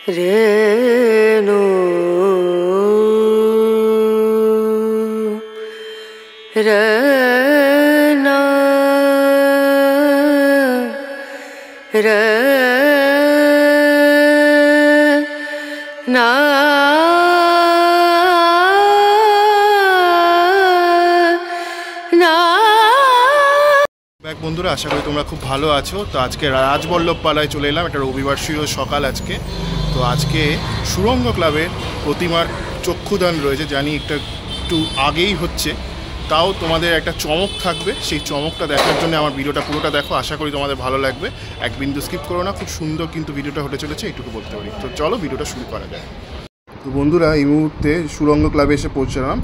रेणु रना रना বন্ধুরা, আশা করি তোমরা খুব ভালো আছো। তো আজকে রাজবল্লভ পালায় চলে এলাম, একটা রবিবার সকাল আজকে। তো আজকে সুরঙ্গ ক্লাবের প্রতিমার চক্ষুদান রয়েছে, জানি একটু আগেই হচ্ছে, তাও তোমাদের একটা চমক থাকবে। সেই চমকটা দেখার জন্য আমার ভিডিওটা পুরোটা দেখো, আশা করি তোমাদের ভালো লাগবে। এক বিন্দু স্কিপ করো না, খুব সুন্দর কিন্তু ভিডিওটা হতে চলেছে, এইটুকু বলতে পারি। তো চলো ভিডিওটা শুরু করা যায়। তো বন্ধুরা, এই মুহূর্তে সুরঙ্গ ক্লাবে এসে পৌঁছলাম।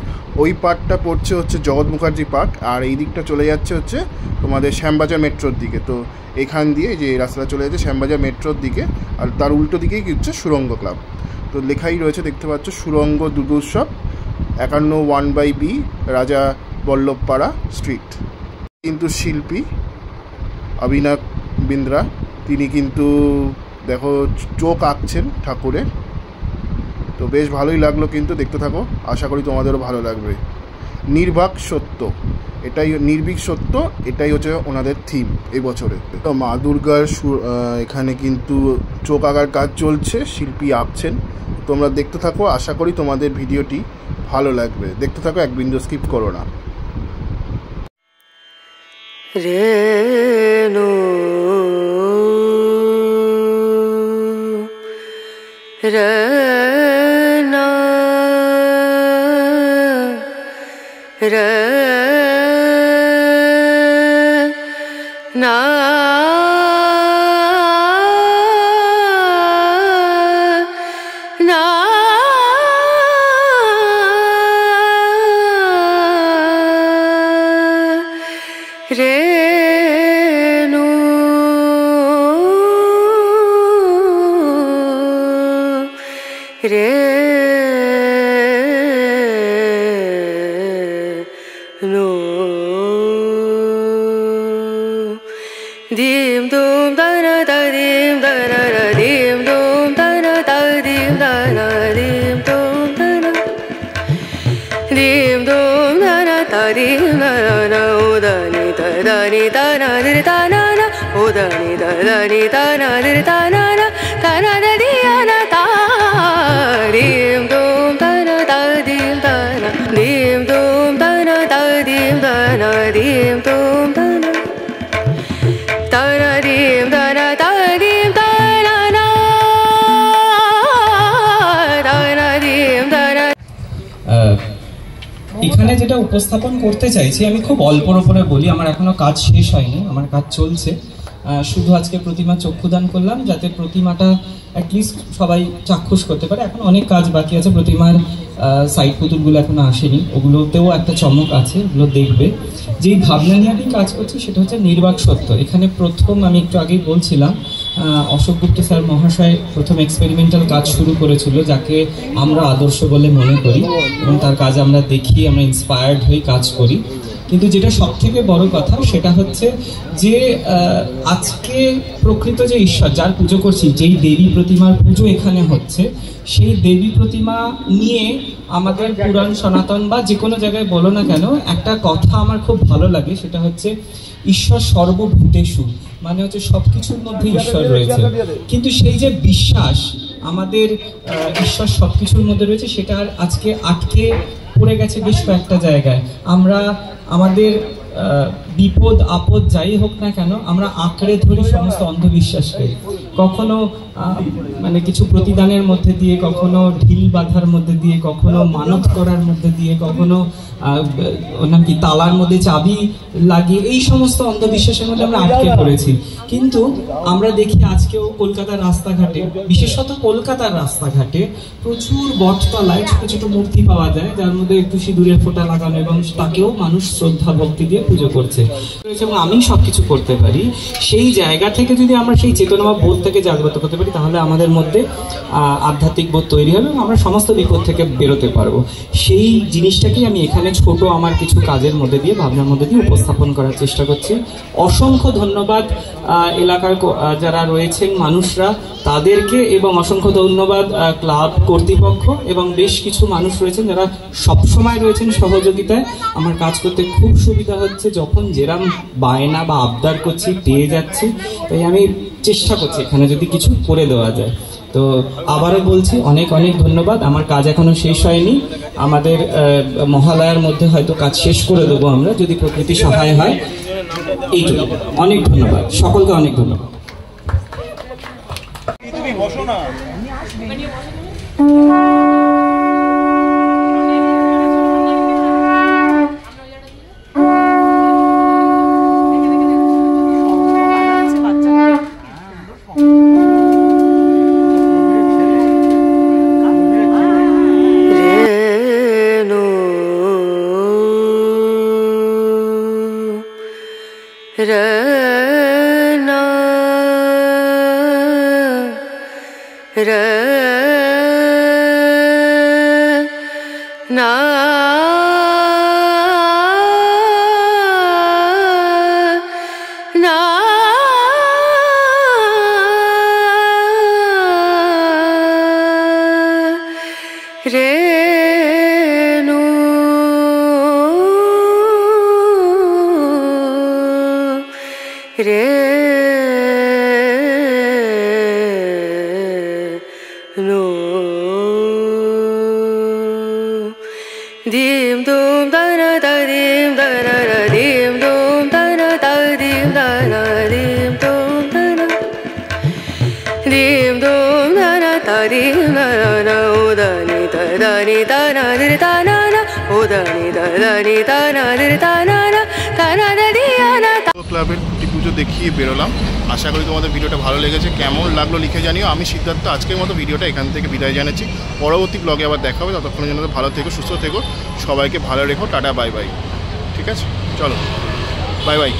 ওই পার্কটা পড়ছে হচ্ছে জগৎ মুখার্জি পার্ক, আর এই দিকটা চলে যাচ্ছে হচ্ছে তোমাদের শ্যামবাজার মেট্রোর দিকে। তো এখান দিয়ে যে রাস্তাটা চলে যাচ্ছে শ্যামবাজার মেট্রোর দিকে, আর তার উল্টো দিকেই হচ্ছে সুরঙ্গ ক্লাব। তো লেখাই রয়েছে, দেখতে পাচ্ছ, সুরঙ্গ দুর্গোৎসব 51/B রাজা বল্লভপাড়া স্ট্রিট। কিন্তু শিল্পী অভিনব বিন্দ্রা, তিনি কিন্তু দেখো চোখ আঁকছেন ঠাকুরের। তো বেশ ভালোই লাগলো, কিন্তু দেখতে থাকো, আশা করি তোমাদেরও ভালো লাগবে। নির্বাক সত্য, নির্ভীক সত্য, এটাই হচ্ছে ওনাদের থিম এই বছরে। তো মা দুর্গার এখানে কিন্তু চোখ আঁকার কাজ চলছে, শিল্পী আঁকছেন। তোমরা দেখতে থাকো, আশা করি তোমাদের ভিডিওটি ভালো লাগবে। দেখতে থাকো, এক বিন্দু স্কিপ করো না। रेणु रना रना रेणु रेणु दीम दूम दना दीम दना दीम दूम दना दीम दना दीम दूम दना दीम दूम दना दीम दना उदनी दनी दना दिर दना उदनी दनी दना दिर दना दना दिया ता दीम दूम दना दीम दना दीम दूम दना दीम दना दीम दूम दना दना दीम दना दीम दना दना दीम दना। এখানে যেটা উপস্থাপন করতে চাইছি, আমি খুব অল্পর ওপরে বলি, আমার এখনো কাজ শেষ হয়নি, আমার কাজ চলছে। শুধু আজকে প্রতিমা চক্ষুদান করলাম, যাতে প্রতিমাটা অ্যাটলিস্ট সবাই চাক্ষুষ করতে পারে। এখন অনেক কাজ বাকি আছে, প্রতিমার সাইড পুতুলগুলো এখনো আসেনি, ওগুলোতেও একটা চমক আছে, ওগুলো দেখবে। যেই ভাবনা নিয়ে আমি কাজ করছি সেটা হচ্ছে নির্বাক সত্য। এখানে প্রথম আমি একটু আগেই বলছিলাম, অশোক গুপ্ত স্যার মহাশয় প্রথম এক্সপেরিমেন্টাল কাজ শুরু করেছিল, যাকে আমরা আদর্শ বলে মনে করি, এবং তার কাজ আমরা দেখি, আমরা ইন্সপায়ার্ড হয়ে কাজ করি। কিন্তু যেটা সবথেকে বড় কথা সেটা হচ্ছে যে আজকে প্রকৃত যে ঈশ্বর যার পুজো করছি, যেই দেবী প্রতিমার পুজো এখানে হচ্ছে, সেই দেবী প্রতিমা নিয়ে আমাদের পুরাণ সনাতন বা যে কোনো জায়গায় বলো না কেন, একটা কথা আমার খুব ভালো লাগে, সেটা হচ্ছে ঈশ্বর সর্বভূতেষু, মানে হচ্ছে সবকিছুর মধ্যে ঈশ্বর রয়েছে। কিন্তু সেই যে বিশ্বাস আমাদের ঈশ্বর সবকিছুর মধ্যে রয়েছে, সেটা আজকে আটকে পড়ে গেছে বেশ কয়েকটা জায়গায়। আমরা আমাদের বিপদ আপদ যাই হোক না কেন, আমরা আঁকড়ে ধরি সমস্ত অন্ধবিশ্বাসকে। কখনো মানে কিছু প্রতিদানের মধ্যে দিয়ে, কখনো ঢিল বাঁধার মধ্যে দিয়ে, কখনো মানত করার মধ্যে দিয়ে, কখনো ওর নাম কি তালার মধ্যে চাবি লাগিয়ে, এই সমস্ত অন্ধবিশ্বাসের মধ্যে আমরা আটকে পড়েছি। কিন্তু আমরা দেখি আজকেও কলকাতার রাস্তাঘাটে, বিশেষত কলকাতার রাস্তাঘাটে প্রচুর বটতলায় ছোট ছোট মূর্তি পাওয়া যায়, যার মধ্যে একটু সিঁদুরের ফোঁটা লাগানো, এবং তাকেও মানুষ শ্রদ্ধা ভক্তি দিয়ে পুজো করছে। এবং আমি সবকিছু করতে পারি, সেই জায়গা থেকে যদি আমরা সেই চেতনা বা বোধ থেকে জাগ্রত করতে পারি, তাহলে আমাদের মধ্যে আধ্যাত্মিক বোধ তৈরি হবে এবং আমরা সমস্ত বিপদ থেকে বেরোতে পারবো। সেই জিনিসটাকেই আমি এখানে ছোট আমার কিছু কাজের মধ্যে দিয়ে, ভাবনার মধ্যে দিয়ে উপস্থাপন করার চেষ্টা করছি। অসংখ্য ধন্যবাদ এলাকার যারা রয়েছেন মানুষরা তাদেরকে, এবং অসংখ্য ধন্যবাদ ক্লাব কর্তৃপক্ষ, এবং বেশ কিছু মানুষ রয়েছেন যারা সবসময় রয়েছেন সহযোগিতায়। আমার কাজ করতে খুব সুবিধা হচ্ছে, যখন যেরাম বায়না বা আবদার করছি পেয়ে যাচ্ছি, তাই আমি চেষ্টা করছি এখানে যদি কিছু করে দেওয়া যায়। তো আবারও বলছি অনেক অনেক ধন্যবাদ। আমার কাজ এখনো শেষ হয়নি, আমাদের মহালয়ার মধ্যে হয়তো কাজ শেষ করে দেবো আমরা, যদি প্রকৃতি সহায় হয়। এইটুকু, অনেক ধন্যবাদ সকলকে, অনেক ধন্যবাদ। ক্লাবের খুঁটি পুজো দেখিয়ে বেরোলাম। আশা করি তোমাদের ভিডিওটা ভালো লেগেছে। কেমন লাগলো লিখে জানিও। আমি সিদ্ধার্থ আজকের মতো ভিডিওটা এখান থেকে বিদায় জানাচ্ছি। পরবর্তী ব্লগে আবার দেখা হবে। ততক্ষণের জন্য ভালো থেকো, সুস্থ থেকো, সবাইকে ভালো রেখো। Tata, bye bye. ঠিক আছে, চলো, বাই বাই।